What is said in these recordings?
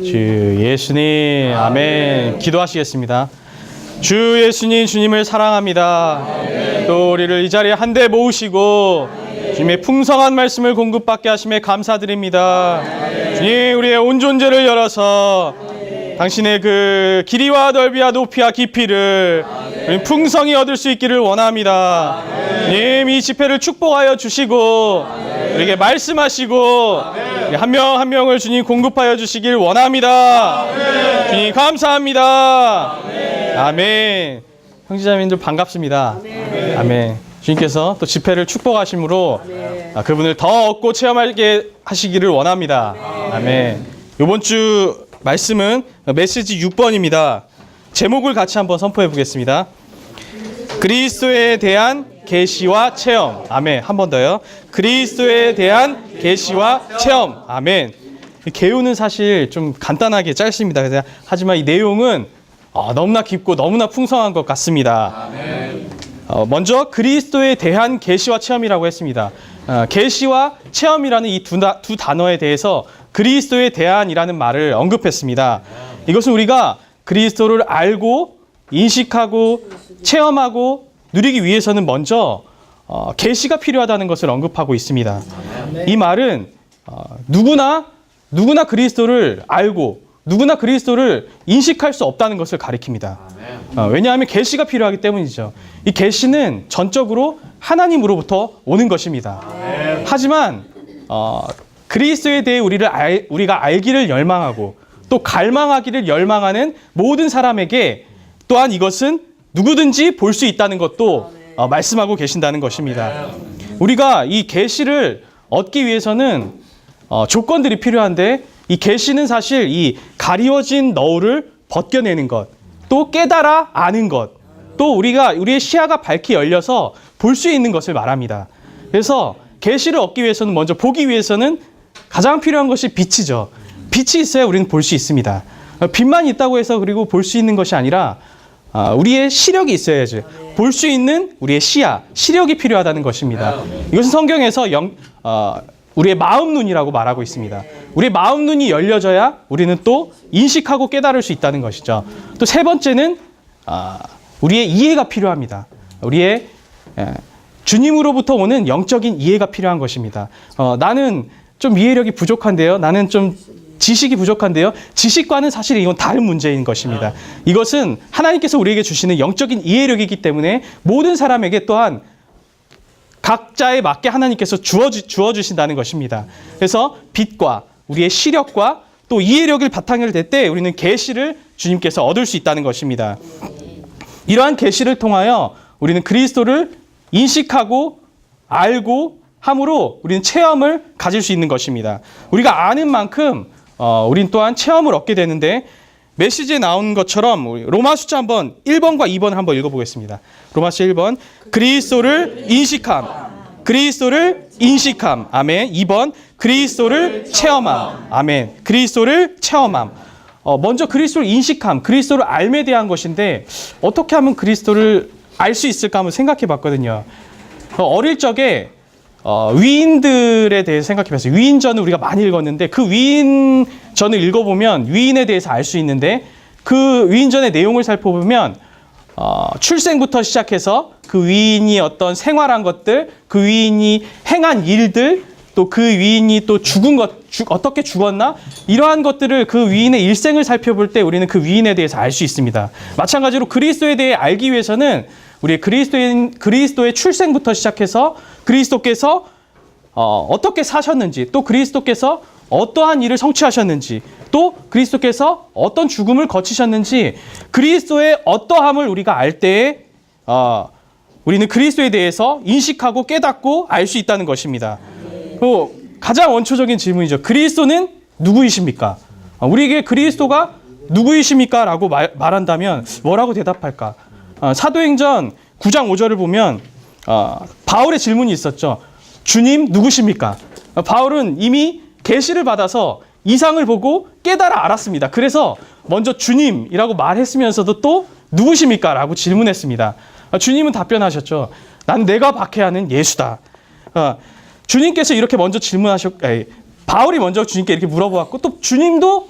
주 예수님, 아멘. 기도하시겠습니다. 주 예수님, 주님을 사랑합니다. 또 우리를 이 자리에 한데 모으시고 주님의 풍성한 말씀을 공급받게 하심에 감사드립니다. 주님, 우리의 온 존재를 열어서 당신의 그 길이와 넓이와 높이와 깊이를 풍성히 얻을 수 있기를 원합니다. 주님, 이 집회를 축복하여 주시고 우리에게 말씀하시고 한 명 한 명을 주님 공급하여 주시길 원합니다. 주님 감사합니다. 아멘. 형제자매님들 반갑습니다. 아멘. 주님께서 또 집회를 축복하심으로 그분을 더 얻고 체험하게 하시기를 원합니다. 아멘. 이번 주 말씀은 메시지 6번입니다. 제목을 같이 한번 선포해 보겠습니다. 그리스도에 대한 계시와 체험. 아멘. 한 번 더요. 그리스도에 대한 계시와 체험. 아멘. 개요는 사실 좀 간단하게 짧습니다. 하지만 이 내용은 너무나 깊고 너무나 풍성한 것 같습니다. 먼저 그리스도에 대한 계시와 체험이라고 했습니다. 계시와 체험이라는 이 두 단어에 대해서 그리스도에 대한이라는 말을 언급했습니다. 이것은 우리가 그리스도를 알고 인식하고 체험하고 누리기 위해서는 먼저 계시가 필요하다는 것을 언급하고 있습니다. 이 말은 누구나 그리스도를 알고 누구나 그리스도를 인식할 수 없다는 것을 가리킵니다. 왜냐하면 계시가 필요하기 때문이죠. 이 계시는 전적으로 하나님으로부터 오는 것입니다. 하지만 그리스도에 대해 우리가 알기를 열망하고 또 갈망하기를 열망하는 모든 사람에게 또한 이것은 누구든지 볼 수 있다는 것도 말씀하고 계신다는 것입니다. 우리가 이 계시를 얻기 위해서는 조건들이 필요한데 이 계시는 사실 이 가리워진 너울을 벗겨내는 것, 또 깨달아 아는 것, 또 우리의 시야가 밝히 열려서 볼 수 있는 것을 말합니다. 그래서 계시를 얻기 위해서는 먼저 보기 위해서는 가장 필요한 것이 빛이죠. 빛이 있어야 우리는 볼 수 있습니다. 빛만 있다고 해서 그리고 볼 수 있는 것이 아니라 우리의 시력이 있어야지. 볼 수 있는 우리의 시력이 필요하다는 것입니다. 이것은 성경에서 우리의 마음 눈이라고 말하고 있습니다. 우리의 마음 눈이 열려져야 우리는 또 인식하고 깨달을 수 있다는 것이죠. 또 세 번째는 우리의 이해가 필요합니다. 우리의 주님으로부터 오는 영적인 이해가 필요한 것입니다. 나는 좀 이해력이 부족한데요. 나는 좀 지식이 부족한데요. 지식과는 사실 이건 다른 문제인 것입니다. 이것은 하나님께서 우리에게 주시는 영적인 이해력이기 때문에 모든 사람에게 또한 각자에 맞게 하나님께서 주어주신다는 것입니다. 그래서 빛과 우리의 시력과 또 이해력을 바탕을 댈 때 우리는 계시를 주님께서 얻을 수 있다는 것입니다. 이러한 계시를 통하여 우리는 그리스도를 인식하고 알고 함으로 우리는 체험을 가질 수 있는 것입니다. 우리가 아는 만큼 우린 또한 체험을 얻게 되는데 메시지에 나온 것처럼 로마 숫자 한번 1번과 2번 한번 읽어보겠습니다. 로마서 1번 그리스도를 인식함. 아멘. 2번 그리스도를 체험함. 아멘. 그리스도를 체험함. 먼저 그리스도를 인식함. 그리스도를 알에 대한 것인데 어떻게 하면 그리스도를 알 수 있을까 한번 생각해 봤거든요. 어릴 적에 위인들에 대해서 생각해 봤어요. 위인전을 우리가 많이 읽었는데 그 위인전을 읽어보면 위인에 대해서 알 수 있는데 그 위인전의 내용을 살펴보면 출생부터 시작해서 그 위인이 어떤 생활한 것들, 그 위인이 행한 일들, 또 그 위인이 또 어떻게 죽었나? 이러한 것들을 그 위인의 일생을 살펴볼 때 우리는 그 위인에 대해서 알 수 있습니다. 마찬가지로 그리스도에 대해 알기 위해서는 우리 그리스도의 출생부터 시작해서 그리스도께서 어떻게 사셨는지, 또 그리스도께서 어떠한 일을 성취하셨는지, 또 그리스도께서 어떤 죽음을 거치셨는지, 그리스도의 어떠함을 우리가 알 때에 우리는 그리스도에 대해서 인식하고 깨닫고 알 수 있다는 것입니다. 가장 원초적인 질문이죠. 그리스도는 누구이십니까? 우리에게 그리스도가 누구이십니까? 라고 말한다면 뭐라고 대답할까? 사도행전 9장 5절을 보면 바울의 질문이 있었죠. 주님 누구십니까? 바울은 이미 계시를 받아서 이상을 보고 깨달아 알았습니다. 그래서 먼저 주님이라고 말했으면서도 또 누구십니까? 라고 질문했습니다. 주님은 답변하셨죠. 난 내가 박해하는 예수다. 주님께서 이렇게 먼저 바울이 먼저 주님께 이렇게 물어보았고 또 주님도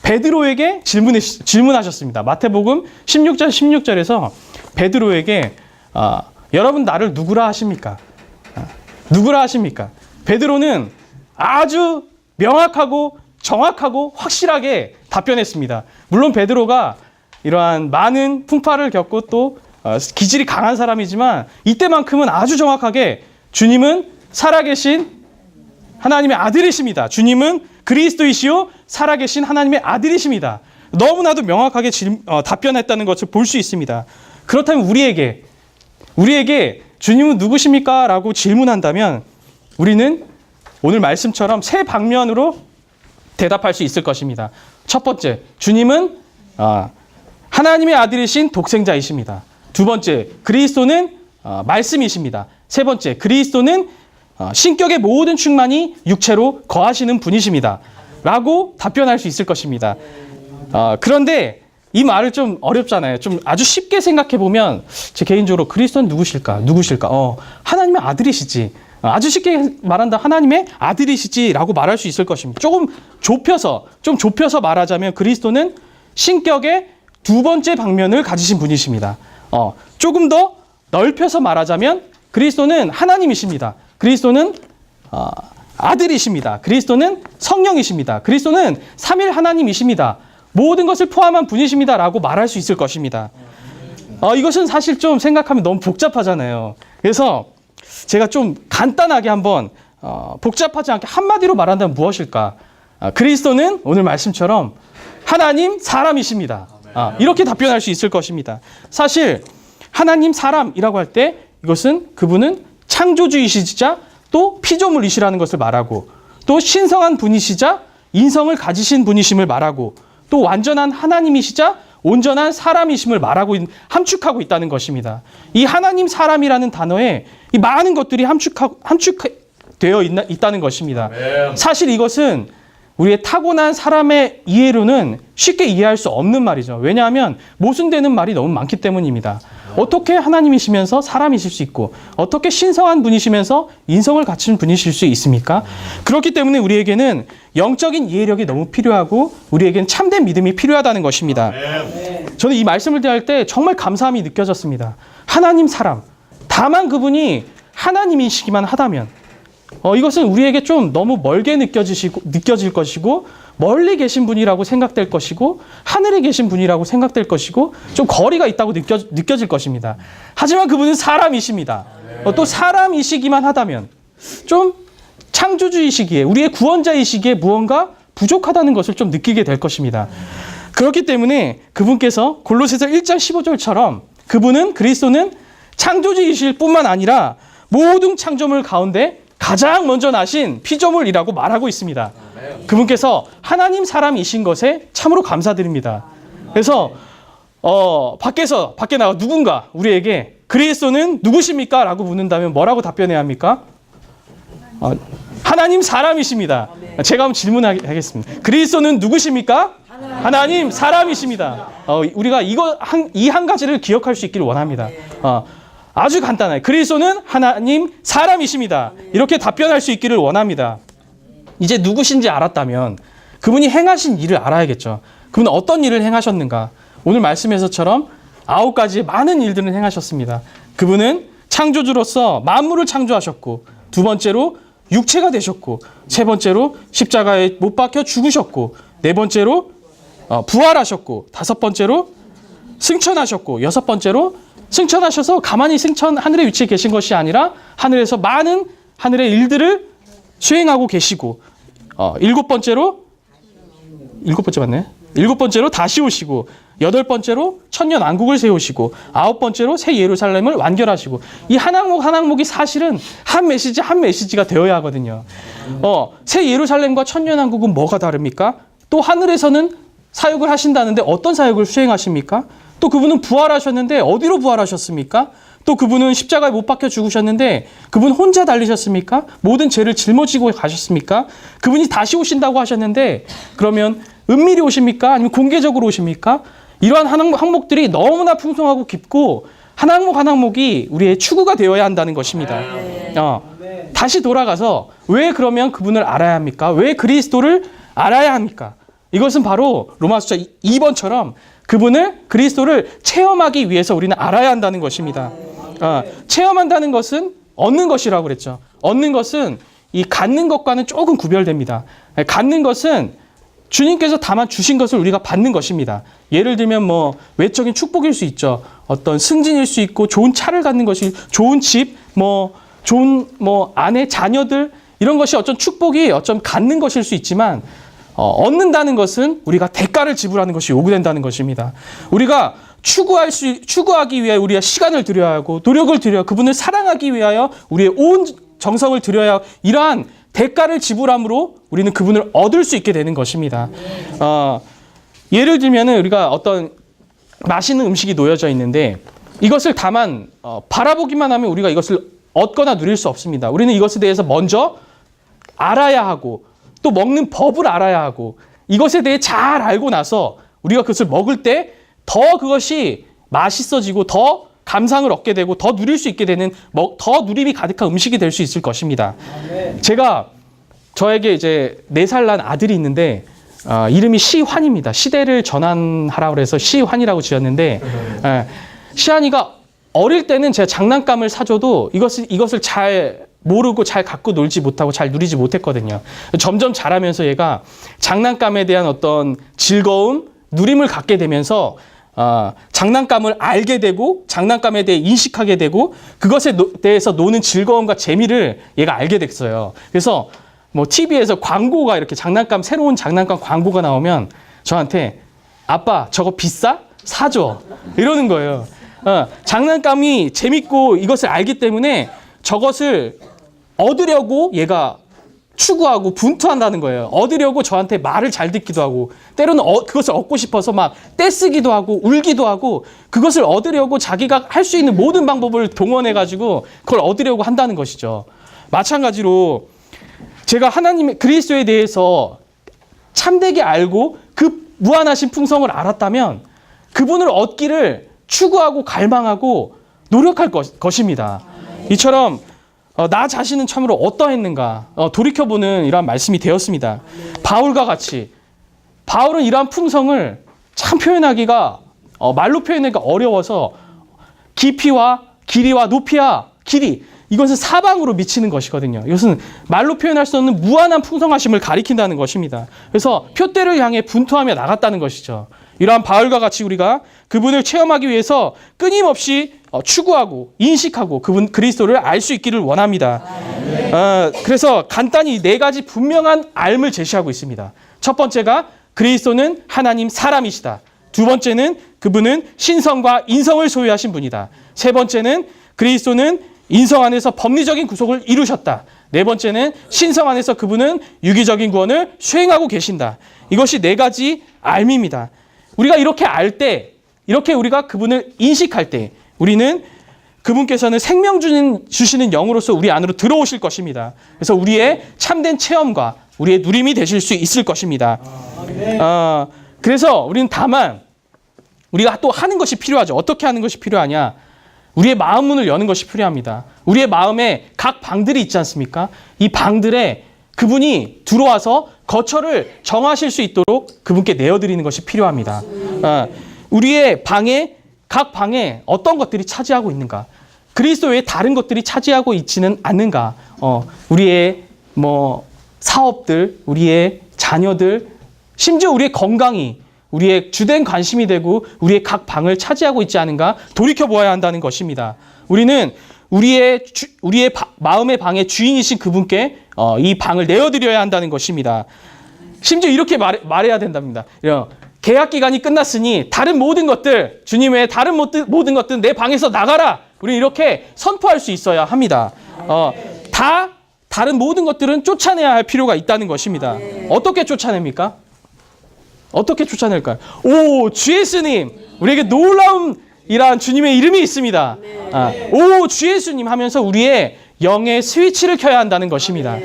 베드로에게 질문하셨습니다. 마태복음 16장 16절에서 베드로에게 여러분 나를 누구라 하십니까? 누구라 하십니까? 베드로는 아주 명확하고 정확하고 확실하게 답변했습니다. 물론 베드로가 이러한 많은 풍파를 겪고 또 기질이 강한 사람이지만 이때만큼은 아주 정확하게 주님은 살아계신 하나님의 아들이십니다. 주님은 그리스도이시요 살아계신 하나님의 아들이십니다. 너무나도 명확하게 답변했다는 것을 볼 수 있습니다. 그렇다면 우리에게 주님은 누구십니까? 라고 질문한다면 우리는 오늘 말씀처럼 세 방면으로 대답할 수 있을 것입니다. 첫 번째, 주님은 하나님의 아들이신 독생자이십니다. 두 번째, 그리스도는 말씀이십니다. 세 번째, 그리스도는 신격의 모든 충만이 육체로 거하시는 분이십니다. 라고 답변할 수 있을 것입니다. 그런데 이 말을 좀 어렵잖아요. 좀 아주 쉽게 생각해 보면 제 개인적으로 그리스도는 누구실까? 하나님의 아들이시지. 아주 쉽게 말한다. 하나님의 아들이시지라고 말할 수 있을 것입니다. 좀 좁혀서 말하자면 그리스도는 신격의 두 번째 방면을 가지신 분이십니다. 조금 더 넓혀서 말하자면 그리스도는 하나님이십니다. 그리스도는 아들이십니다. 그리스도는 성령이십니다. 그리스도는 삼일 하나님이십니다. 모든 것을 포함한 분이십니다. 라고 말할 수 있을 것입니다. 이것은 사실 좀 생각하면 너무 복잡하잖아요. 그래서 제가 좀 간단하게 한번 복잡하지 않게 한마디로 말한다면 무엇일까? 그리스도는 오늘 말씀처럼 하나님 사람이십니다. 이렇게 답변할 수 있을 것입니다. 사실 하나님 사람이라고 할 때 이것은 그분은 창조주이시자 또 피조물이시라는 것을 말하고 또 신성한 분이시자 인성을 가지신 분이심을 말하고 또 완전한 하나님이시자 온전한 사람이심을 함축하고 있다는 것입니다. 이 하나님 사람이라는 단어에 이 많은 것들이 함축되어 있다는 것입니다. 사실 이것은 우리의 타고난 사람의 이해로는 쉽게 이해할 수 없는 말이죠. 왜냐하면 모순되는 말이 너무 많기 때문입니다. 어떻게 하나님이시면서 사람이실 수 있고 어떻게 신성한 분이시면서 인성을 갖춘 분이실 수 있습니까? 그렇기 때문에 우리에게는 영적인 이해력이 너무 필요하고 우리에게는 참된 믿음이 필요하다는 것입니다. 저는 이 말씀을 대할 때 정말 감사함이 느껴졌습니다. 하나님 사람, 다만 그분이 하나님이시기만 하다면 이것은 우리에게 좀 너무 멀게 느껴질 것이고 멀리 계신 분이라고 생각될 것이고 하늘에 계신 분이라고 생각될 것이고 좀 거리가 있다고 느껴질 것입니다. 하지만 그분은 사람이십니다. 또 사람이시기만 하다면 좀 창조주이시기에 우리의 구원자이시기에 무언가 부족하다는 것을 좀 느끼게 될 것입니다. 그렇기 때문에 그분께서 골로새서 1장 15절처럼 그리스도는 창조주이실 뿐만 아니라 모든 창조물 가운데 가장 먼저 나신 피조물이라고 말하고 있습니다. 그분께서 하나님 사람이신 것에 참으로 감사드립니다. 그래서 밖에 나가 누군가 우리에게 그리스도는 누구십니까? 라고 묻는다면 뭐라고 답변해야 합니까? 하나님 사람이십니다. 제가 한번 질문하겠습니다. 그리스도는 누구십니까? 하나님 사람이십니다. 우리가 이 한 가지를 기억할 수 있기를 원합니다. 아주 간단해요. 그리스도는 하나님 사람이십니다. 이렇게 답변할 수 있기를 원합니다. 이제 누구신지 알았다면 그분이 행하신 일을 알아야겠죠. 그분은 어떤 일을 행하셨는가? 오늘 말씀에서처럼 9가지의 많은 일들을 행하셨습니다. 그분은 창조주로서 만물을 창조하셨고 두 번째로 육체가 되셨고 세 번째로 십자가에 못 박혀 죽으셨고 네 번째로 부활하셨고 다섯 번째로 승천하셨고 여섯 번째로 승천하셔서 가만히 하늘에 위치해 계신 것이 아니라 하늘에서 많은 하늘의 일들을 수행하고 계시고 일곱 번째로 다시 오시고 여덟 번째로 천년왕국을 세우시고 아홉 번째로 새 예루살렘을 완결하시고 이 한 항목이 사실은 한 메시지가 되어야 하거든요. 새 예루살렘과 천년왕국은 뭐가 다릅니까? 또 하늘에서는 사역을 하신다는데 어떤 사역을 수행하십니까? 또 그분은 부활하셨는데 어디로 부활하셨습니까? 또 그분은 십자가에 못 박혀 죽으셨는데 그분 혼자 달리셨습니까? 모든 죄를 짊어지고 가셨습니까? 그분이 다시 오신다고 하셨는데 그러면 은밀히 오십니까? 아니면 공개적으로 오십니까? 이러한 항목들이 너무나 풍성하고 깊고 한 항목이 우리의 추구가 되어야 한다는 것입니다. 다시 돌아가서 왜 그러면 그분을 알아야 합니까? 왜 그리스도를 알아야 합니까? 이것은 바로 로마서 2번처럼 그리스도를 체험하기 위해서 우리는 알아야 한다는 것입니다. 체험한다는 것은 얻는 것이라고 그랬죠. 얻는 것은 이 갖는 것과는 조금 구별됩니다. 갖는 것은 주님께서 다만 주신 것을 우리가 받는 것입니다. 예를 들면 뭐 외적인 축복일 수 있죠. 어떤 승진일 수 있고 좋은 차를 갖는 것이, 좋은 집, 좋은 아내, 자녀들, 이런 것이 어떤 축복이 어쩜 갖는 것일 수 있지만 얻는다는 것은 우리가 대가를 지불하는 것이 요구된다는 것입니다. 우리가 추구하기 위해 우리가 시간을 들여야 하고 노력을 들여야, 그분을 사랑하기 위하여 우리의 온 정성을 들여야, 이러한 대가를 지불함으로 우리는 그분을 얻을 수 있게 되는 것입니다. 예를 들면은 우리가 어떤 맛있는 음식이 놓여져 있는데 이것을 다만 바라보기만 하면 우리가 이것을 얻거나 누릴 수 없습니다. 우리는 이것에 대해서 먼저 알아야 하고 또 먹는 법을 알아야 하고 이것에 대해 잘 알고 나서 우리가 그것을 먹을 때 더 그것이 맛있어지고 더 감상을 얻게 되고 더 누릴 수 있게 되는, 더 누림이 가득한 음식이 될 수 있을 것입니다. 제가 저에게 이제 4살 난 아들이 있는데 이름이 시환입니다. 시대를 전환하라고 해서 시환이라고 지었는데 시환이가 어릴 때는 제가 장난감을 사줘도 이것을 잘 모르고 잘 갖고 놀지 못하고 잘 누리지 못했거든요. 점점 자라면서 얘가 장난감에 대한 어떤 즐거움, 누림을 갖게 되면서 장난감을 알게 되고 장난감에 대해 인식하게 되고 그것에 대해서 노는 즐거움과 재미를 얘가 알게 됐어요. 그래서 뭐 TV에서 광고가 이렇게 새로운 장난감 광고가 나오면 저한테 아빠 저거 비싸? 사줘. 이러는 거예요. 장난감이 재밌고 이것을 알기 때문에 저것을 얻으려고 얘가 추구하고 분투한다는 거예요. 얻으려고 저한테 말을 잘 듣기도 하고 때로는 그것을 얻고 싶어서 막 떼쓰기도 하고 울기도 하고 그것을 얻으려고 자기가 할 수 있는 모든 방법을 동원해가지고 그걸 얻으려고 한다는 것이죠. 마찬가지로 제가 하나님의 그리스도에 대해서 참되게 알고 그 무한하신 풍성을 알았다면 그분을 얻기를 추구하고 갈망하고 노력할 것입니다. 이처럼 나 자신은 참으로 어떠했는가 돌이켜보는 이러한 말씀이 되었습니다. 바울과 같이 바울은 이러한 풍성을 참 표현하기가 말로 표현하기가 어려워서 깊이와 길이와 높이와 길이, 이것은 사방으로 미치는 것이거든요. 이것은 말로 표현할 수 없는 무한한 풍성하심을 가리킨다는 것입니다. 그래서 표대를 향해 분투하며 나갔다는 것이죠. 이러한 바울과 같이 우리가 그분을 체험하기 위해서 끊임없이 추구하고 인식하고 그분 그리스도를 알 수 있기를 원합니다. 그래서 간단히 4가지 분명한 알을 제시하고 있습니다. 첫 번째가 그리스도는 하나님 사람이시다. 두 번째는 그분은 신성과 인성을 소유하신 분이다. 세 번째는 그리스도는 인성 안에서 법리적인 구속을 이루셨다. 네 번째는 신성 안에서 그분은 유기적인 구원을 수행하고 계신다. 이것이 4가지 알미입니다. 우리가 이렇게 알 때, 이렇게 우리가 그분을 인식할 때 우리는 그분께서는 생명 주시는 영으로서 우리 안으로 들어오실 것입니다. 그래서 우리의 참된 체험과 우리의 누림이 되실 수 있을 것입니다. 그래서 우리는 다만 우리가 또 하는 것이 필요하죠. 어떻게 하는 것이 필요하냐? 우리의 마음 문을 여는 것이 필요합니다. 우리의 마음에 각 방들이 있지 않습니까? 이 방들에 그분이 들어와서 거처를 정하실 수 있도록 그분께 내어드리는 것이 필요합니다. 우리의 각 방에 어떤 것들이 차지하고 있는가? 그리스도 외에 다른 것들이 차지하고 있지는 않는가? 우리의 사업들, 우리의 자녀들, 심지어 우리의 건강이 우리의 주된 관심이 되고 우리의 각 방을 차지하고 있지 않은가 돌이켜보아야 한다는 것입니다. 우리는 우리의 마음의 방의 주인이신 그분께 이 방을 내어드려야 한다는 것입니다. 심지어 이렇게 말해야 된답니다. 계약 기간이 끝났으니 다른 모든 것들, 주님 외에 다른 모든 것들 내 방에서 나가라. 우리는 이렇게 선포할 수 있어야 합니다. 다른 모든 것들은 쫓아내야 할 필요가 있다는 것입니다. 어떻게 쫓아냅니까? 어떻게 쫓아낼까요? 오, 주 예수님, 우리에게 놀라운 이러한 주님의 이름이 있습니다. 오, 주 예수님 하면서 우리의 영의 스위치를 켜야 한다는 것입니다.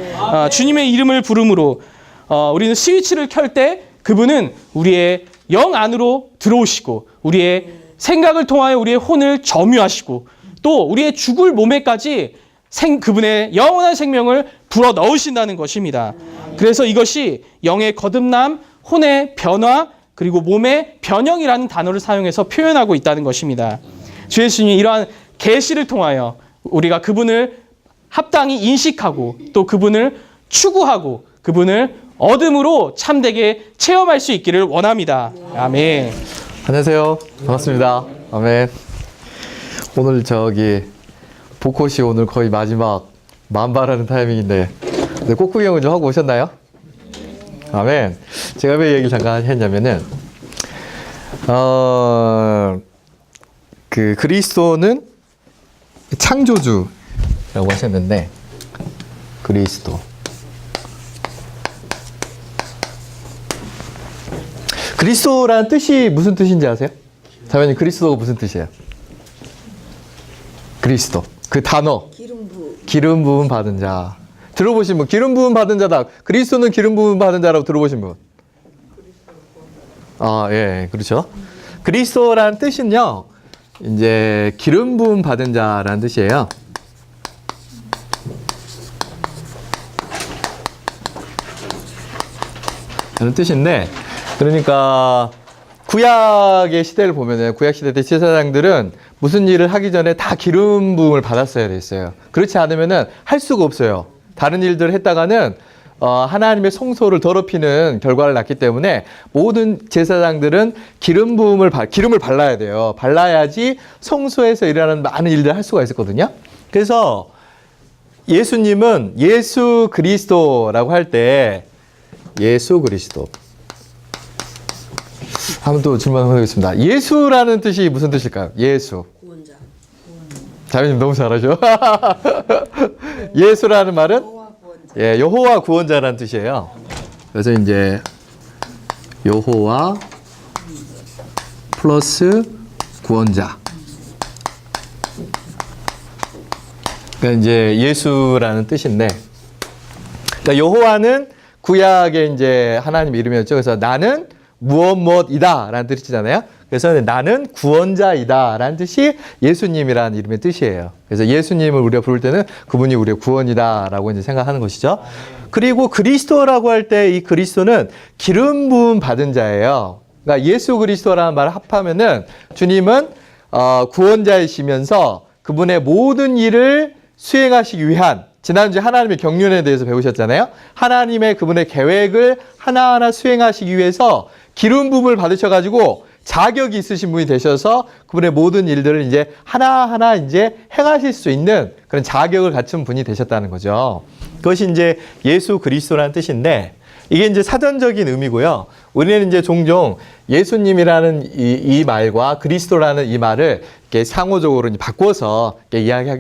주님의 이름을 부름으로 우리는 스위치를 켤 때 그분은 우리의 영 안으로 들어오시고 우리의 생각을 통하여 우리의 혼을 점유하시고 또 우리의 죽을 몸에까지 그분의 영원한 생명을 불어 넣으신다는 것입니다. 그래서 이것이 영의 거듭남, 혼의 변화 그리고 몸의 변형이라는 단어를 사용해서 표현하고 있다는 것입니다. 주 예수님이 이러한 계시를 통하여 우리가 그분을 합당히 인식하고 또 그분을 추구하고 그분을 얻음으로 참되게 체험할 수 있기를 원합니다. 아멘. 안녕하세요. 반갑습니다. 아멘. 오늘 복꽃이 오늘 거의 마지막 만발하는 타이밍인데 꽃구경을 좀 하고 오셨나요? 아멘. 제가 왜 얘기를 잠깐 했냐면은 그리스도는 창조주라고 하셨는데 그리스도라는 뜻이 무슨 뜻인지 아세요? 자매님, 그리스도가 무슨 뜻이에요? 그리스도. 그 단어. 기름 부음 받은 자. 들어보신 분, 기름 부음 받은 자다. 그리스도는 기름 부음 받은 자라고 들어보신 분? 예, 그렇죠. 그리스도라는 뜻은요, 이제 기름 부음 받은 자라는 뜻이에요. 라는 뜻인데, 그러니까 구약의 시대를 보면은 구약 시대 때 제사장들은 무슨 일을 하기 전에 다 기름 부음을 받았어야 됐어요. 그렇지 않으면은 할 수가 없어요. 다른 일들을 했다가는 하나님의 성소를 더럽히는 결과를 낳기 때문에 모든 제사장들은 기름을 발라야 돼요. 발라야지 성소에서 일어나는 많은 일들을 할 수가 있었거든요. 그래서 예수님은 예수 그리스도라고 할 때 예수 그리스도 한번 또 질문 한번 해보겠습니다. 예수라는 뜻이 무슨 뜻일까요? 예수. 구원자. 자매님 너무 잘하죠? 예수라는 말은 예, 여호와 구원자라는 뜻이에요. 그래서 이제 여호와 플러스 구원자. 그러니까 이제 예수라는 뜻인데, 그러니까 여호와는 구약의 이제 하나님 이름이었죠. 그래서 나는 무엇이다 라는 뜻이잖아요. 그래서 나는 구원자이다 라는 뜻이 예수님이라는 이름의 뜻이에요. 그래서 예수님을 우리가 부를 때는 그분이 우리의 구원이다 라고 이제 생각하는 것이죠. 그리고 그리스도라고 할 때 이 그리스도는 기름 부음 받은 자예요. 그러니까 예수 그리스도라는 말을 합하면은 주님은 구원자이시면서 그분의 모든 일을 수행하시기 위한, 지난주에 하나님의 경륜에 대해서 배우셨잖아요. 하나님의 그분의 계획을 하나하나 수행하시기 위해서 기름 부음을 받으셔가지고 자격이 있으신 분이 되셔서 그분의 모든 일들을 이제 하나하나 이제 행하실 수 있는 그런 자격을 갖춘 분이 되셨다는 거죠. 그것이 이제 예수 그리스도라는 뜻인데, 이게 이제 사전적인 의미고요. 우리는 이제 종종 예수님이라는 이 말과 그리스도라는 이 말을 이렇게 상호적으로 이제 바꿔서 이야기할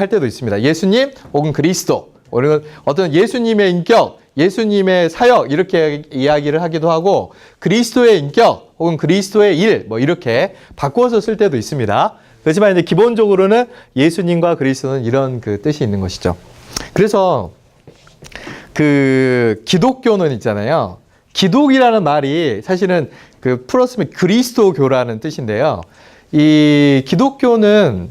때도 있습니다. 예수님 혹은 그리스도, 우리는 어떤 예수님의 인격, 예수님의 사역 이렇게 이야기를 하기도 하고, 그리스도의 인격 혹은 그리스도의 일 뭐 이렇게 바꿔서 쓸 때도 있습니다. 그렇지만 이제 기본적으로는 예수님과 그리스도는 이런 그 뜻이 있는 것이죠. 그래서 그 기독교는 있잖아요. 기독이라는 말이 사실은 그 풀었으면 그리스도교라는 뜻인데요. 이 기독교는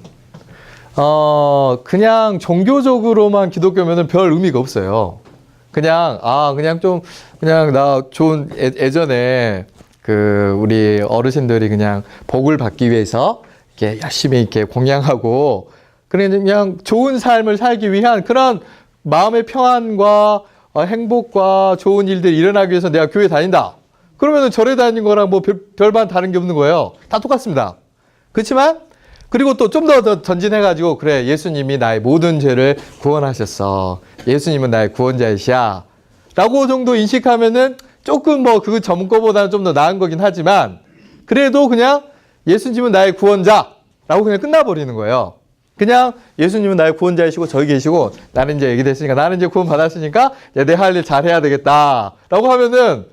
그냥 종교적으로만 기독교면은 별 의미가 없어요. 그냥 나 좋은 예전에 그 우리 어르신들이 그냥 복을 받기 위해서 이렇게 열심히 이렇게 공양하고 그냥 좋은 삶을 살기 위한 그런 마음의 평안과 행복과 좋은 일들이 일어나기 위해서 내가 교회 다닌다. 그러면은 절에 다니는 거랑 뭐 별반 다른 게 없는 거예요. 다 똑같습니다. 그렇지만 그리고 또 좀 더 전진해가지고 그래, 예수님이 나의 모든 죄를 구원하셨어. 예수님은 나의 구원자이시야. 라고 정도 인식하면은 조금 뭐 그 전 거보다는 좀 더 나은 거긴 하지만 그래도 그냥 예수님은 나의 구원자라고 그냥 끝나버리는 거예요. 그냥 예수님은 나의 구원자이시고 저기 계시고 나는 이제 얘기 됐으니까 나는 이제 구원 받았으니까 내 할 일 잘해야 되겠다 라고 하면은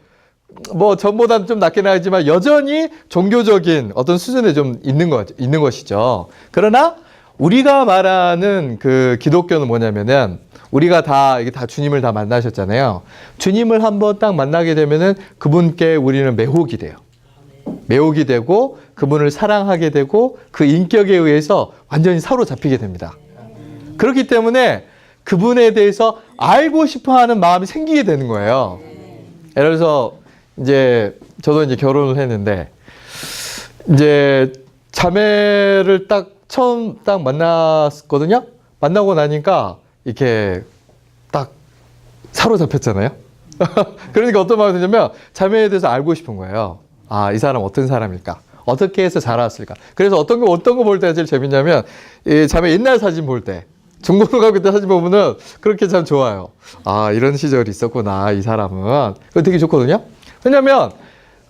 뭐 전보다는 좀 낫긴 하지만 여전히 종교적인 어떤 수준에 좀 있는 것이죠. 그러나 우리가 말하는 그 기독교는 뭐냐면은 우리가 다 주님을 다 만나셨잖아요. 주님을 한번 딱 만나게 되면은 그분께 우리는 매혹이 돼요. 매혹이 되고 그분을 사랑하게 되고 그 인격에 의해서 완전히 사로잡히게 됩니다. 그렇기 때문에 그분에 대해서 알고 싶어하는 마음이 생기게 되는 거예요. 예를 들어서 이제 저도 이제 결혼을 했는데 이제 자매를 딱 처음 딱 만났거든요. 만나고 나니까 이렇게 딱 사로잡혔잖아요. 그러니까 어떤 마음이 드냐면 자매에 대해서 알고 싶은 거예요. 아, 이 사람 어떤 사람일까? 어떻게 해서 자랐을까? 그래서 어떤 거 볼 때가 제일 재밌냐면 이 자매 옛날 사진 볼 때 중고등학교 때 사진 보면은 그렇게 참 좋아요. 아, 이런 시절이 있었구나, 이 사람은. 그거 되게 좋거든요. 왜냐면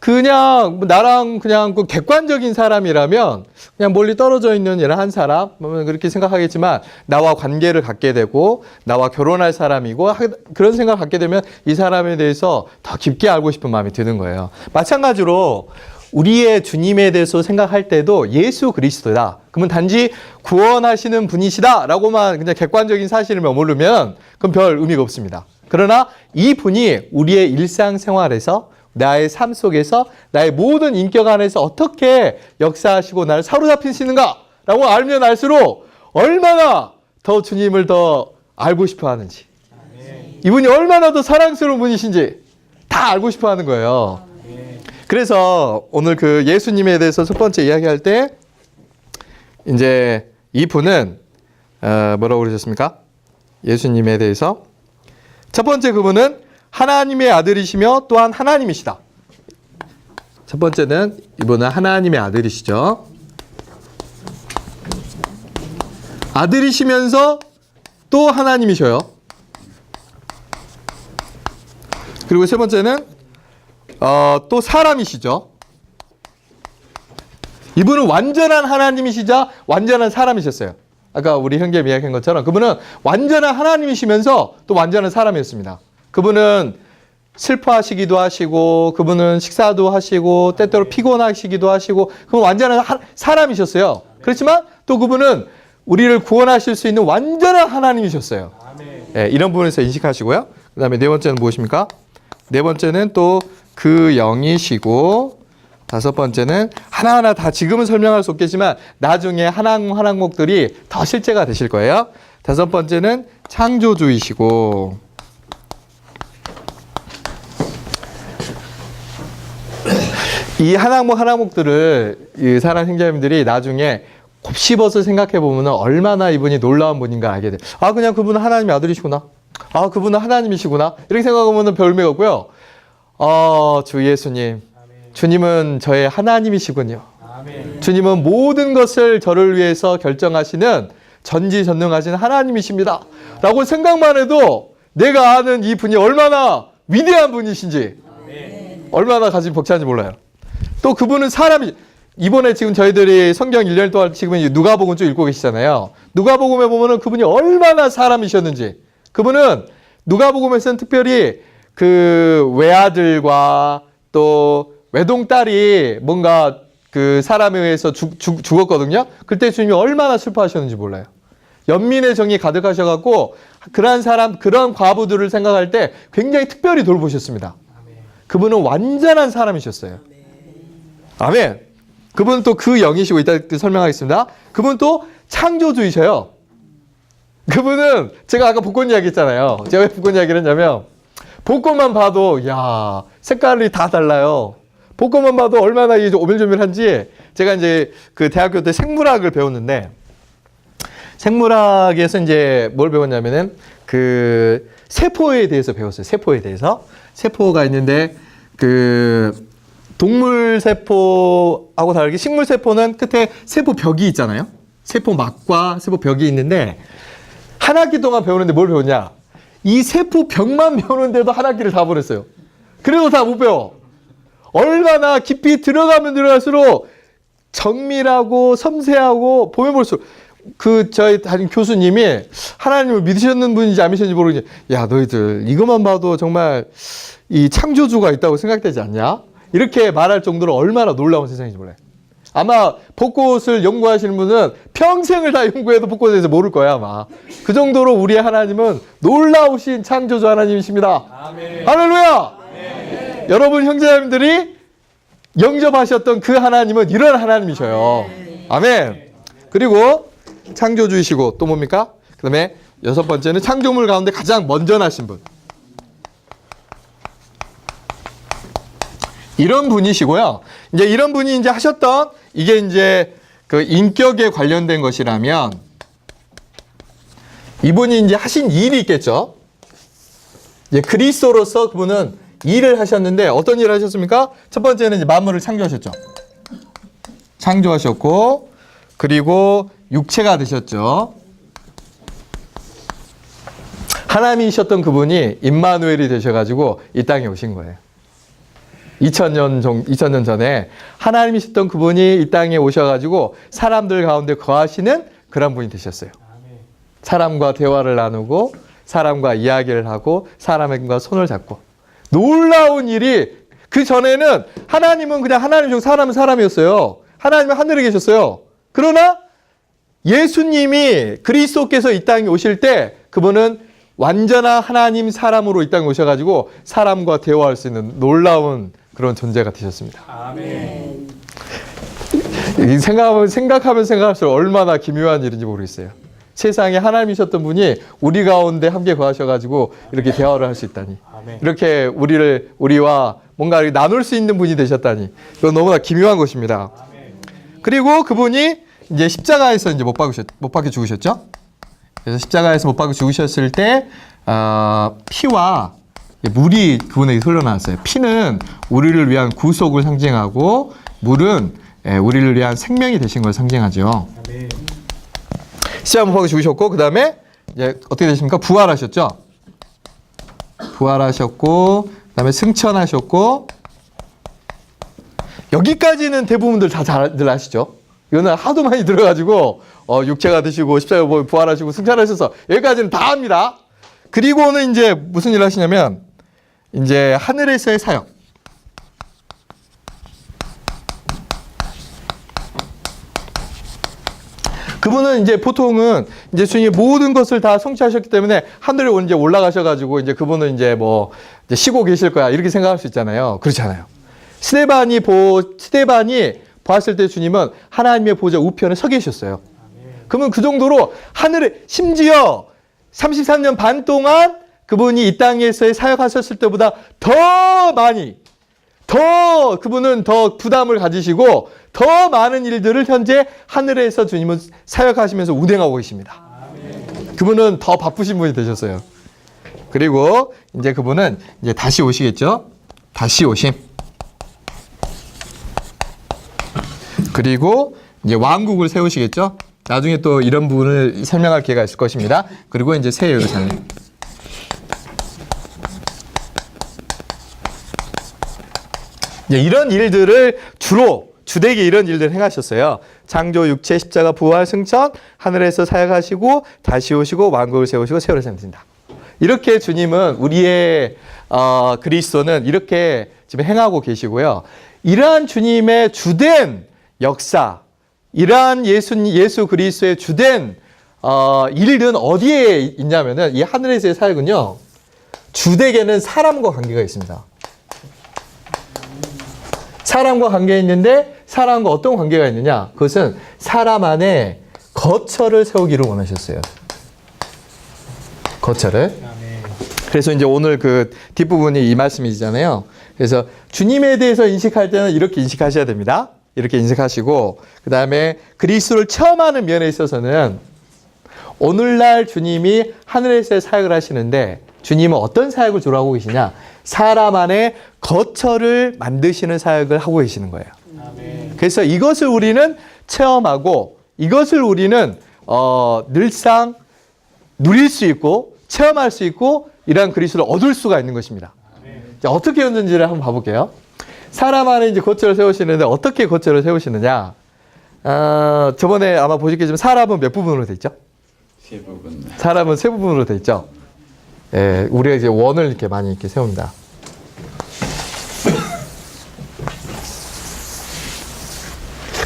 그냥 나랑 그냥 그 객관적인 사람이라면 그냥 멀리 떨어져 있는 이런 한 사람 그렇게 생각하겠지만 나와 관계를 갖게 되고 나와 결혼할 사람이고 그런 생각을 갖게 되면 이 사람에 대해서 더 깊게 알고 싶은 마음이 드는 거예요. 마찬가지로 우리의 주님에 대해서 생각할 때도 예수 그리스도다. 그러면 단지 구원하시는 분이시다 라고만 그냥 객관적인 사실을 머무르면 그건 별 의미가 없습니다. 그러나 이 분이 우리의 일상생활에서 나의 삶 속에서 나의 모든 인격 안에서 어떻게 역사하시고 나를 사로잡히시는가 라고 알면 알수록 얼마나 더 주님을 더 알고 싶어 하는지, 이분이 얼마나 더 사랑스러운 분이신지 다 알고 싶어 하는 거예요. 그래서 오늘 그 예수님에 대해서 첫 번째 이야기할 때 이제 이 분은 뭐라고 그러셨습니까? 예수님에 대해서 첫 번째 그분은 하나님의 아들이시며 또한 하나님이시다. 첫 번째는 이분은 하나님의 아들이시죠. 아들이시면서 또 하나님이셔요. 그리고 세 번째는 또 사람이시죠. 이분은 완전한 하나님이시자 완전한 사람이셨어요. 아까 우리 형제 이야기한 것처럼 그분은 완전한 하나님이시면서 또 완전한 사람이었습니다. 그분은 슬퍼하시기도 하시고 그분은 식사도 하시고 때때로 피곤하시기도 하시고 그분 완전한 사람이셨어요. 그렇지만 또 그분은 우리를 구원하실 수 있는 완전한 하나님이셨어요. 네, 이런 부분에서 인식하시고요. 그 다음에 네 번째는 무엇입니까? 네 번째는 또 그 영이시고 다섯 번째는 하나하나 다 지금은 설명할 수 없겠지만 나중에 한 항목들이 더 실제가 되실 거예요. 다섯 번째는 창조주이시고 이 한 항목들을 이 사랑 형제님들이 나중에 곱씹어서 생각해 보면 얼마나 이분이 놀라운 분인가 알게 돼요. 아, 그냥 그분은 하나님의 아들이시구나. 아, 그분은 하나님이시구나. 이렇게 생각하면 별 의미가 없고요. 주 예수님, 주님은 저의 하나님이시군요. 주님은 모든 것을 저를 위해서 결정하시는 전지전능하신 하나님이십니다. 라고 생각만 해도 내가 아는 이 분이 얼마나 위대한 분이신지 얼마나 가슴이 벅찬지 몰라요. 또 그분은 사람이 이번에 지금 저희들이 성경 1년 동안 지금 누가복음 쭉 읽고 계시잖아요. 누가복음에 보면은 그분이 얼마나 사람이셨는지. 그분은 누가복음에서는 특별히 그 외아들과 또 외동딸이 뭔가 그 사람에 의해서 죽었거든요. 그때 주님이 얼마나 슬퍼하셨는지 몰라요. 연민의 정이 가득하셔갖고 그런 사람, 그런 과부들을 생각할 때 굉장히 특별히 돌보셨습니다. 그분은 완전한 사람이셨어요. 아멘. 그분은 또 그 영이시고 이따 설명하겠습니다. 그분은 또 창조주이셔요. 그분은 제가 아까 복권 이야기 했잖아요. 제가 왜 복권 이야기를 했냐면 복권만 봐도 야 색깔이 다 달라요. 복권만 봐도 얼마나 이게 오밀조밀한지 제가 이제 그 대학교 때 생물학을 배웠는데 생물학에서 이제 뭘 배웠냐면은 그 세포에 대해서 배웠어요. 세포에 대해서. 세포가 있는데 그 동물 세포하고 다르게 식물 세포는 끝에 세포벽이 있잖아요. 세포막과 세포벽이 있는데 한 학기 동안 배우는데 뭘 배웠냐? 이 세포벽만 배우는데도 한 학기를 다 보냈어요. 그래도 다 못 배워. 얼마나 깊이 들어가면 들어갈수록 정밀하고 섬세하고 보면 볼수록 그 저희 담임 교수님이 하나님을 믿으셨는 분인지 안 믿으셨는지 모르겠는데 야 너희들 이것만 봐도 정말 이 창조주가 있다고 생각되지 않냐? 이렇게 말할 정도로 얼마나 놀라운 세상인지 몰라요. 아마 복꽃을 연구하시는 분은 평생을 다 연구해도 복꽃에 대해서 모를 거야 아마. 그 정도로 우리의 하나님은 놀라우신 창조주 하나님이십니다. 아멘. 할렐루야. 아멘. 여러분 형제자매들이 영접하셨던 그 하나님은 이런 하나님이셔요. 아멘. 그리고 창조주이시고 또 뭡니까? 그 다음에 여섯 번째는 창조물 가운데 가장 먼저 나신 분. 이런 분이시고요. 이제 이런 분이 이제 하셨던 이게 이제 그 인격에 관련된 것이라면 이분이 이제 하신 일이 있겠죠. 이제 그리스도로서 그분은 일을 하셨는데 어떤 일을 하셨습니까? 첫 번째는 이제 만물을 창조하셨죠. 창조하셨고 그리고 육체가 되셨죠. 하나님이셨던 그분이 임마누엘이 되셔가지고 이 땅에 오신 거예요. 2000년 전에 하나님이셨던 그분이 이 땅에 오셔가지고 사람들 가운데 거하시는 그런 분이 되셨어요. 사람과 대화를 나누고 사람과 이야기를 하고 사람과 손을 잡고 놀라운 일이 그 전에는 하나님은 그냥 하나님이시고 사람은 사람이었어요. 하나님은 하늘에 계셨어요. 그러나 예수님이 그리스도께서 이 땅에 오실 때 그분은 완전한 하나님 사람으로 이 땅에 오셔가지고 사람과 대화할 수 있는 놀라운 그런 존재가 되셨습니다. 아멘. 생각하면 생각할수록 얼마나 기묘한 일인지 모르겠어요. 세상에 하나님이셨던 분이 우리 가운데 함께 거하셔가지고 이렇게 대화를 할 수 있다니. 아멘. 이렇게 우리와 뭔가 나눌 수 있는 분이 되셨다니. 이건 너무나 기묘한 것입니다. 아멘. 그리고 그분이 이제 십자가에서 이제 못 박혀 죽으셨죠. 그래서 십자가에서 못 박혀 죽으셨을 때 피와 물이 그분에게 흘러나왔어요. 피는 우리를 위한 구속을 상징하고 물은 우리를 위한 생명이 되신 걸 상징하죠. 아멘. 십자가 못 박혀 죽으셨고 그 다음에 이제 어떻게 되십니까? 부활하셨죠. 부활하셨고 그 다음에 승천하셨고 여기까지는 대부분들 다 잘들 아시죠? 이거는 하도 많이 들어가지고 육체가 되시고 십자가 부활하시고 승천하셔서 여기까지는 다 합니다. 그리고는 이제 무슨 일을 하시냐면 이제 하늘에서의 사역. 그분은 이제 보통은 이제 주님이 모든 것을 다 성취하셨기 때문에 하늘에 이제 올라가셔가지고 이제 그분은 이제 뭐 이제 쉬고 계실 거야 이렇게 생각할 수 있잖아요. 그렇지 않아요. 스데반이 보았을 때 주님은 하나님의 보좌 우편에 서 계셨어요. 그러면 그 정도로 하늘에 심지어 33년 반 동안 그분이 이 땅에서의 사역하셨을 때보다 더 많이 그분은 더 부담을 가지시고 더 많은 일들을 현재 하늘에서 주님은 사역하시면서 운행하고 계십니다. 그분은 더 바쁘신 분이 되셨어요. 그리고 이제 그분은 이제 다시 오시겠죠. 다시 오심. 그리고 이제 왕국을 세우시겠죠. 나중에 또 이런 부분을 설명할 기회가 있을 것입니다. 그리고 이제 새 예루살렘. 이런 일들을 주되게 이런 일들을 행하셨어요. 창조, 육체, 십자가, 부활, 승천, 하늘에서 사역하시고 다시 오시고 왕국을 세우시고 새 예루살렘 드린다. 이렇게 주님은 우리의 그리스도는 이렇게 지금 행하고 계시고요. 이러한 주님의 주된 역사, 이러한 예수 그리스도의 주된 일은 어디에 있냐면은 이 하늘에서의 사역은요. 주되게는 사람과 관계가 있습니다. 사람과 관계가 있는데 사람과 어떤 관계가 있느냐? 그것은 사람 안에 거처를 세우기를 원하셨어요. 거처를. 그래서 이제 오늘 그 뒷부분이 이 말씀이잖아요. 그래서 주님에 대해서 인식할 때는 이렇게 인식하셔야 됩니다. 이렇게 인식하시고 그 다음에 그리스도를 체험하는 면에 있어서는 오늘날 주님이 하늘에서 사역을 하시는데 주님은 어떤 사역을 주로 하고 계시냐? 사람 안에 거처를 만드시는 사역을 하고 계시는 거예요. 그래서 이것을 우리는 체험하고 이것을 우리는 늘상 누릴 수 있고 체험할 수 있고 이러한 그리스도를 얻을 수가 있는 것입니다. 자, 어떻게 얻는지를 한번 봐볼게요. 사람 안에 이제 거처를 세우시는데 어떻게 거처를 세우시느냐? 저번에 아마 보셨겠지만 사람은 몇 부분으로 돼 있죠? 세 부분. 사람은 세 부분으로 돼 있죠. 예, 우리가 이제 원을 이렇게 많이 이렇게 세웁니다.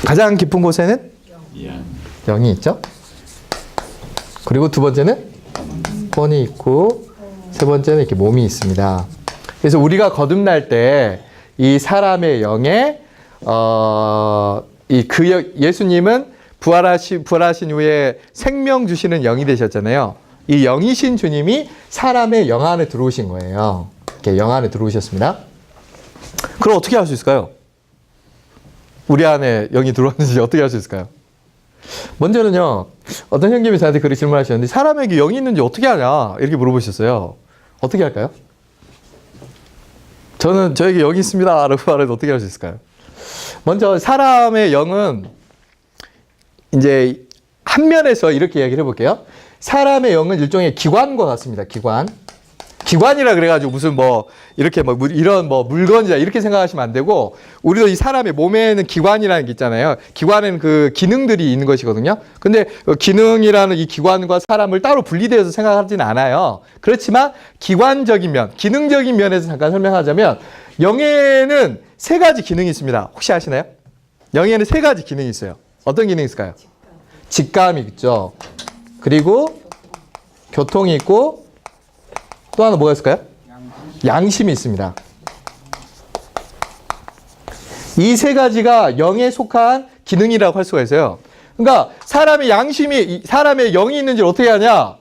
가장 깊은 곳에는 영이 있죠. 그리고 두 번째는 혼이 있고 세 번째는 이렇게 몸이 있습니다. 그래서 우리가 거듭날 때 이 사람의 영에 예수님은 부활하신 후에 생명 주시는 영이 되셨잖아요. 이 영이신 주님이 사람의 영 안에 들어오신 거예요. 이렇게 영 안에 들어오셨습니다. 그럼 어떻게 할 수 있을까요? 우리 안에 영이 들어왔는지 어떻게 할 수 있을까요? 먼저는요, 어떤 형님이 저한테 그렇게 질문하셨는데, 사람에게 영이 있는지 어떻게 하냐? 이렇게 물어보셨어요. 어떻게 할까요? 저에게 영이 있습니다. 라고 말해도 어떻게 할 수 있을까요? 먼저 사람의 영은 이제 한 면에서 이렇게 이야기를 해볼게요. 사람의 영은 일종의 기관과 같습니다. 기관이라 그래가지고 무슨 뭐 이렇게 뭐 이런 뭐 물건이다 이렇게 생각하시면 안 되고, 우리도 이 사람의 몸에는 기관이라는 게 있잖아요. 기관에는 그 기능들이 있는 것이거든요. 근데 기능이라는 이 기관과 사람을 따로 분리되어서 생각하지는 않아요. 그렇지만 기관적인 면, 기능적인 면에서 잠깐 설명하자면, 영에는 세 가지 기능이 있습니다. 혹시 아시나요? 영에는 세 가지 기능이 있어요. 어떤 기능이 있을까요? 직감이 있죠. 그리고 교통이 있고, 또 하나 뭐가 있을까요? 양심이 있습니다. 이 세 가지가 영에 속한 기능이라고 할 수가 있어요. 그러니까 사람의 영이 있는지 어떻게 하냐?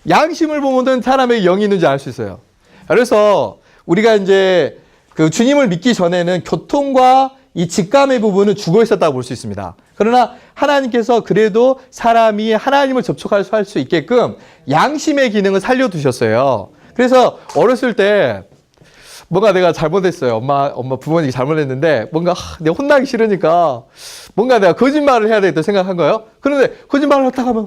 양심을 보면 사람의 영이 있는지 알 수 있어요. 그래서 우리가 이제 그 주님을 믿기 전에는 교통과 이 직감의 부분은 죽어 있었다고 볼 수 있습니다. 그러나 하나님께서 그래도 사람이 하나님을 접촉할 수 있게끔 양심의 기능을 살려두셨어요. 그래서 어렸을 때 뭔가 내가 잘못했어요. 엄마 부모님이 잘못했는데 뭔가 내가 혼나기 싫으니까 뭔가 내가 거짓말을 해야 되겠다 생각한 거예요. 그런데 거짓말을 하다가 하면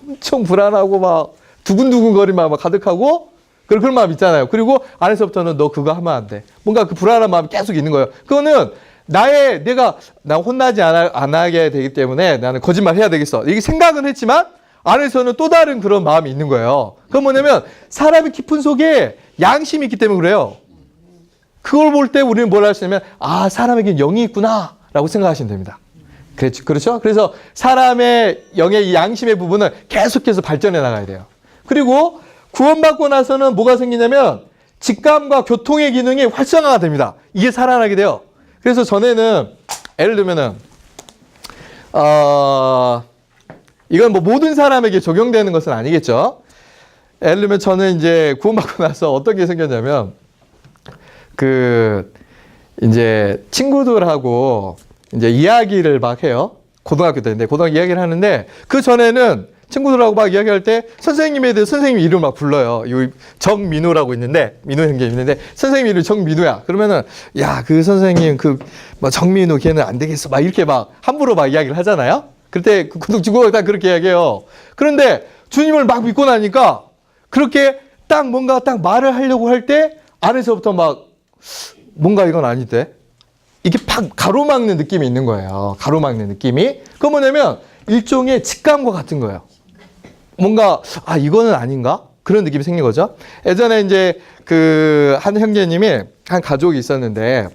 엄청 불안하고 막 두근두근거리만 막 가득하고 그런 마음 있잖아요. 그리고 안에서부터는 너 그거 하면 안 돼. 뭔가 그 불안한 마음이 계속 있는 거예요. 그거는 나 혼나지 안 하게 되기 때문에 나는 거짓말 해야 되겠어. 이게 생각은 했지만 안에서는 또 다른 그런 마음이 있는 거예요. 그건 뭐냐면 사람의 깊은 속에 양심이 있기 때문에 그래요. 그걸 볼 때 우리는 뭘 할 수 있냐면, 아, 사람에게는 영이 있구나 라고 생각하시면 됩니다. 그렇죠? 그래서 사람의 영의 이 양심의 부분은 계속해서 발전해 나가야 돼요. 그리고 구원받고 나서는 뭐가 생기냐면 직감과 교통의 기능이 활성화가 됩니다. 이게 살아나게 돼요. 그래서 전에는 예를 들면은 이건 뭐 모든 사람에게 적용되는 것은 아니겠죠. 예를 들면 저는 이제 구원받고 나서 어떤 게 생겼냐면 이제 친구들하고 이제 이야기를 막 해요. 고등학교 때인데 고등학교 이야기를 하는데 그 전에는 친구들하고 막 이야기할 때 선생님에 대해 선생님 이름 막 불러요. 정민우라고 있는데, 민우 형님 있는데, 선생님 이름 정민우야. 그러면은, 야, 그 선생님, 뭐 정민우 걔는 안 되겠어. 막 이렇게 막 함부로 막 이야기를 하잖아요. 그때 구독지고 다 그렇게 이야기해요. 그런데 주님을 막 믿고 나니까 그렇게 딱 뭔가 딱 말을 하려고 할 때 안에서부터 막 뭔가 이건 아닌데? 이게 팍 가로막는 느낌이 있는 거예요. 가로막는 느낌이. 그건 뭐냐면 일종의 직감과 같은 거예요. 뭔가 이거는 아닌가? 그런 느낌이 생긴 거죠. 예전에 이제 한 형제님이 한 가족이 있었는데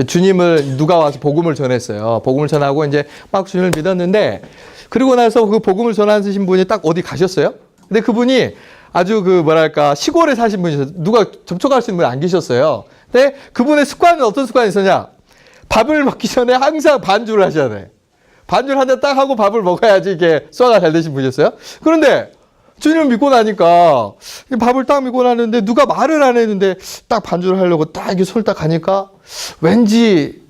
주님을 누가 와서 복음을 전했어요. 복음을 전하고 이제 막 주님을 믿었는데 그리고 나서 그 복음을 전하신 분이 딱 어디 가셨어요. 근데 그분이 아주 시골에 사신 분이셨어요. 누가 접촉할 수 있는 분이 안 계셨어요. 근데 그분의 습관은 어떤 습관이 있었냐? 밥을 먹기 전에 항상 반주를 하셔야 돼. 반주를 한 잔 딱 하고 밥을 먹어야지 이게 소화가 잘 되신 분이었어요. 그런데 주님을 믿고 나니까 밥을 딱 믿고 나는데 누가 말을 안 했는데 딱 반주를 하려고 딱 이렇게 손을 딱 가니까 왠지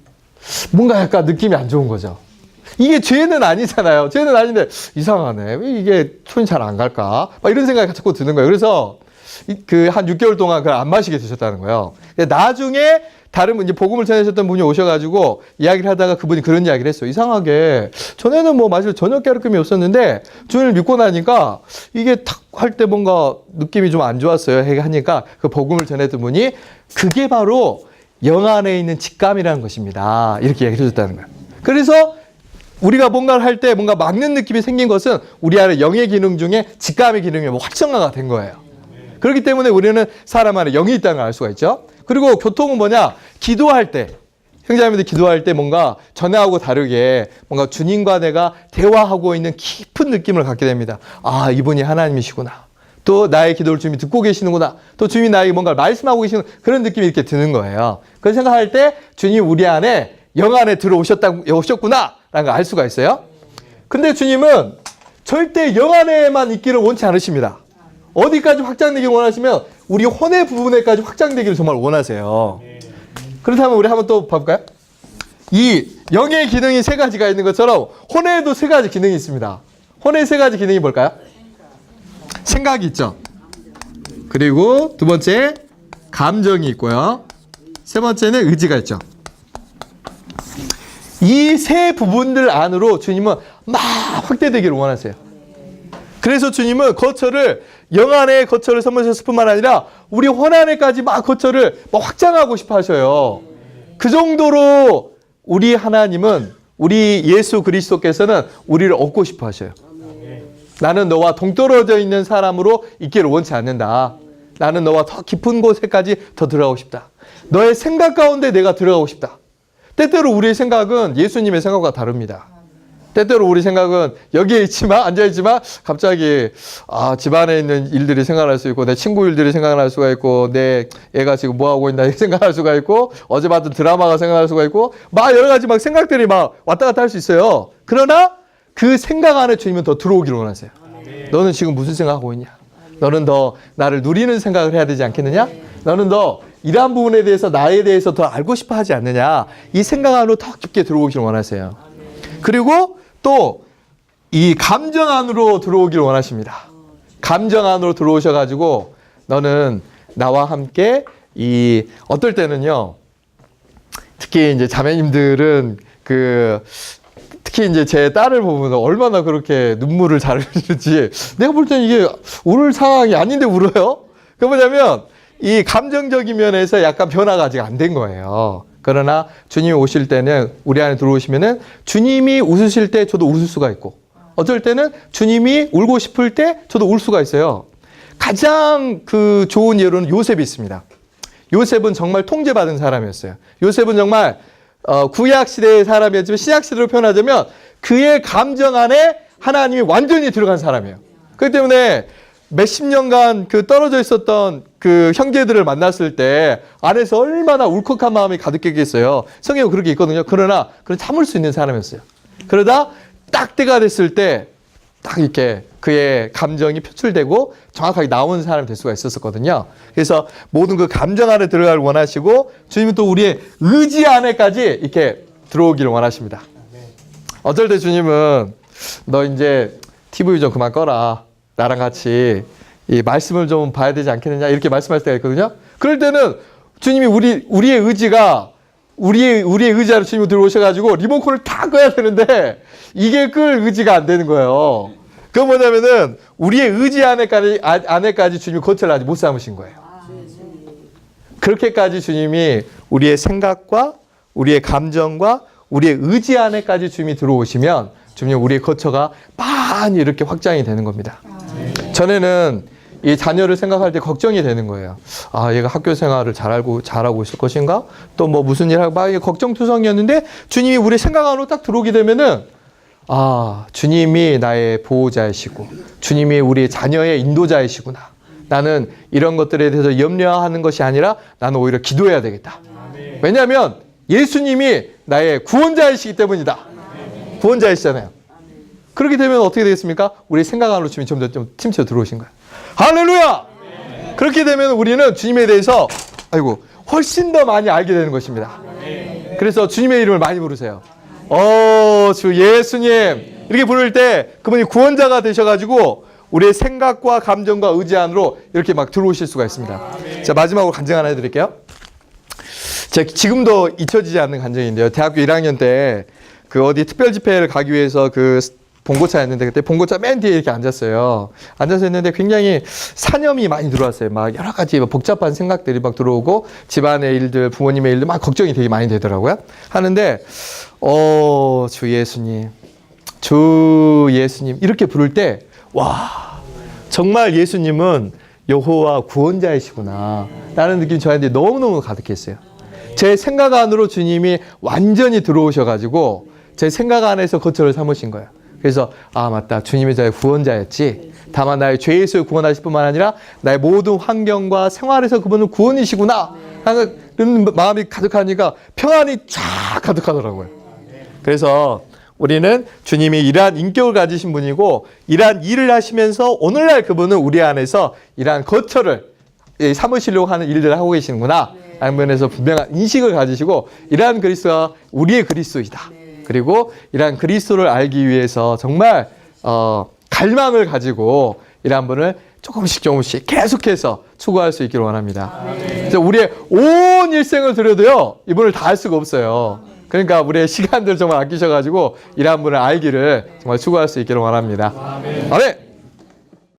뭔가 약간 느낌이 안 좋은 거죠. 이게 죄는 아니잖아요. 죄는 아닌데 이상하네. 왜 이게 손이 잘 안 갈까? 막 이런 생각이 자꾸 드는 거예요. 그래서 한 6개월 동안 그걸 안 마시게 되셨다는 거예요. 나중에 다른 분, 이제 복음을 전하셨던 분이 오셔가지고 이야기를 하다가 그분이 그런 이야기를 했어요. 이상하게 전에는 뭐 마실 저녁 괴롭힘이 없었는데 주님을 믿고 나니까 이게 탁 할 때 뭔가 느낌이 좀 안 좋았어요. 하니까 그 복음을 전했던 분이 그게 바로 영 안에 있는 직감이라는 것입니다. 이렇게 얘기를 해줬다는 거예요. 그래서 우리가 뭔가를 할 때 뭔가 막는 느낌이 생긴 것은 우리 안에 영의 기능 중에 직감의 기능이 활성화가 된 거예요. 그렇기 때문에 우리는 사람 안에 영이 있다는 걸 알 수가 있죠. 그리고 교통은 뭐냐? 기도할 때, 형제자매들 기도할 때 뭔가 전에하고 다르게 뭔가 주님과 내가 대화하고 있는 깊은 느낌을 갖게 됩니다. 아, 이분이 하나님이시구나. 또 나의 기도를 주님이 듣고 계시는구나. 또 주님이 나에게 뭔가 말씀하고 계시는 그런 느낌이 이렇게 드는 거예요. 그걸 생각할 때 주님이 우리 안에 영 안에 오셨구나 라는 걸 알 수가 있어요. 근데 주님은 절대 영 안에만 있기를 원치 않으십니다. 어디까지 확장되길 원하시면 우리 혼의 부분에까지 확장되기를 정말 원하세요. 그렇다면 우리 한번 또 봐볼까요? 이 영의 기능이 세 가지가 있는 것처럼 혼에도 세 가지 기능이 있습니다. 혼의 세 가지 기능이 뭘까요? 생각이 있죠. 그리고 두 번째 감정이 있고요. 세 번째는 의지가 있죠. 이 세 부분들 안으로 주님은 막 확대되기를 원하세요. 그래서 주님은 거처를 영 안에 거처를 선물하셨을 뿐만 아니라 우리 혼 안에까지 막 거처를 막 확장하고 싶어 하셔요. 그 정도로 우리 하나님은 우리 예수 그리스도께서는 우리를 얻고 싶어 하셔요. 나는 너와 동떨어져 있는 사람으로 있기를 원치 않는다. 나는 너와 더 깊은 곳에까지 더 들어가고 싶다. 너의 생각 가운데 내가 들어가고 싶다. 때때로 우리의 생각은 예수님의 생각과 다릅니다. 때때로 우리 생각은 여기에 있지만 앉아있지만 갑자기 집안에 있는 일들이 생각날 수 있고 내 친구 일들이 생각날 수가 있고 내 애가 지금 뭐하고 있나 생각날 수가 있고 어제 봤던 드라마가 생각날 수가 있고 막 여러 가지 막 생각들이 막 왔다 갔다 할 수 있어요. 그러나 그 생각 안에 주님은 더 들어오기를 원하세요. 너는 지금 무슨 생각하고 있냐? 너는 더 나를 누리는 생각을 해야 되지 않겠느냐? 너는 더 이러한 부분에 대해서 나에 대해서 더 알고 싶어 하지 않느냐? 이 생각 안으로 더 깊게 들어오기를 원하세요. 그리고 또 이 감정 안으로 들어오기를 원하십니다. 감정 안으로 들어오셔가지고 너는 나와 함께 어떨 때는요. 특히 이제 자매님들은 특히 이제 제 딸을 보면 얼마나 그렇게 눈물을 잘 흘리는지 내가 볼 때는 이게 울 상황이 아닌데 울어요. 그 뭐냐면 이 감정적인 면에서 약간 변화가 아직 안 된 거예요. 그러나 주님이 오실 때는 우리 안에 들어오시면은 주님이 웃으실 때 저도 웃을 수가 있고 어쩔 때는 주님이 울고 싶을 때 저도 울 수가 있어요. 가장 좋은 예로는 요셉이 있습니다. 요셉은 정말 통제받은 사람이었어요. 요셉은 정말 구약 시대의 사람이었지만 신약 시대로 표현하자면 그의 감정 안에 하나님이 완전히 들어간 사람이에요. 그렇기 때문에 몇십 년간 떨어져 있었던 형제들을 만났을 때 안에서 얼마나 울컥한 마음이 가득했겠어요. 성경은 그렇게 있거든요. 그러나 그건 참을 수 있는 사람이었어요. 그러다 딱 때가 됐을 때 딱 이렇게 그의 감정이 표출되고 정확하게 나오는 사람이 될 수가 있었거든요. 그래서 모든 그 감정 안에 들어가길 원하시고 주님은 또 우리의 의지 안에까지 이렇게 들어오기를 원하십니다. 어쩔 때 주님은 너 이제 TV 좀 그만 꺼라. 나랑 같이 이 말씀을 좀 봐야 되지 않겠느냐 이렇게 말씀할 때가 있거든요. 그럴 때는 주님이 우리의 의지가 우리의 의지로 주님이 들어오셔가지고 리모컨을 다 꺼야 되는데 이게 끌 의지가 안 되는 거예요. 그건 뭐냐면은 우리의 의지 안에까지 주님이 거처를 아직 못 삼으신 거예요. 그렇게까지 주님이 우리의 생각과 우리의 감정과 우리의 의지 안에까지 주님이 들어오시면 주님이 우리의 거처가 많이 이렇게 확장이 되는 겁니다. 전에는 이 자녀를 생각할 때 걱정이 되는 거예요. 얘가 학교 생활을 잘하고 있을 것인가? 또 뭐 무슨 일 하고 막 이게 걱정투성이었는데 주님이 우리 생각 안으로 딱 들어오게 되면은 주님이 나의 보호자이시고 주님이 우리 자녀의 인도자이시구나. 나는 이런 것들에 대해서 염려하는 것이 아니라 나는 오히려 기도해야 되겠다. 왜냐하면 예수님이 나의 구원자이시기 때문이다. 구원자이시잖아요. 그렇게 되면 어떻게 되겠습니까? 우리 생각 안으로 주님이 점점 좀 침체로 들어오신 거예요. 할렐루야! 그렇게 되면 우리는 주님에 대해서 훨씬 더 많이 알게 되는 것입니다. 그래서 주님의 이름을 많이 부르세요. 주 예수님 이렇게 부를 때 그분이 구원자가 되셔가지고 우리의 생각과 감정과 의지 안으로 이렇게 막 들어오실 수가 있습니다. 자, 마지막으로 간증 하나 해드릴게요. 제가 지금도 잊혀지지 않는 간증인데요. 대학교 1학년 때 어디 특별 집회를 가기 위해서 봉고차였는데 그때 봉고차 맨 뒤에 이렇게 앉았어요. 앉아서 있는데 굉장히 사념이 많이 들어왔어요. 막 여러 가지 복잡한 생각들이 막 들어오고 집안의 일들, 부모님의 일들 막 걱정이 되게 많이 되더라고요. 하는데 주 예수님, 주 예수님 이렇게 부를 때 정말 예수님은 여호와 구원자이시구나 라는 느낌이 저한테 너무너무 가득했어요. 제 생각 안으로 주님이 완전히 들어오셔가지고 제 생각 안에서 거처를 삼으신 거예요. 그래서 맞다. 주님이 저의 구원자였지. 다만 나의 죄에서 구원하실 뿐만 아니라 나의 모든 환경과 생활에서 그분은 구원이시구나 하는 마음이 가득하니까 평안이 쫙 가득하더라고요. 그래서 우리는 주님이 이러한 인격을 가지신 분이고 이러한 일을 하시면서 오늘날 그분은 우리 안에서 이러한 거처를 삼으시려고 하는 일들을 하고 계시는구나 면에서 분명한 인식을 가지시고 이러한 그리스도가 우리의 그리스도이다. 그리고 이러한 그리스도를 알기 위해서 정말 갈망을 가지고 이러한 분을 조금씩 계속해서 추구할 수 있기를 원합니다. 그래서 우리의 온 일생을 들여도요, 이분을 다 알 수가 없어요. 그러니까 우리의 시간들 정말 아끼셔가지고 이러한 분을 알기를 정말 추구할 수 있기를 원합니다. 아멘.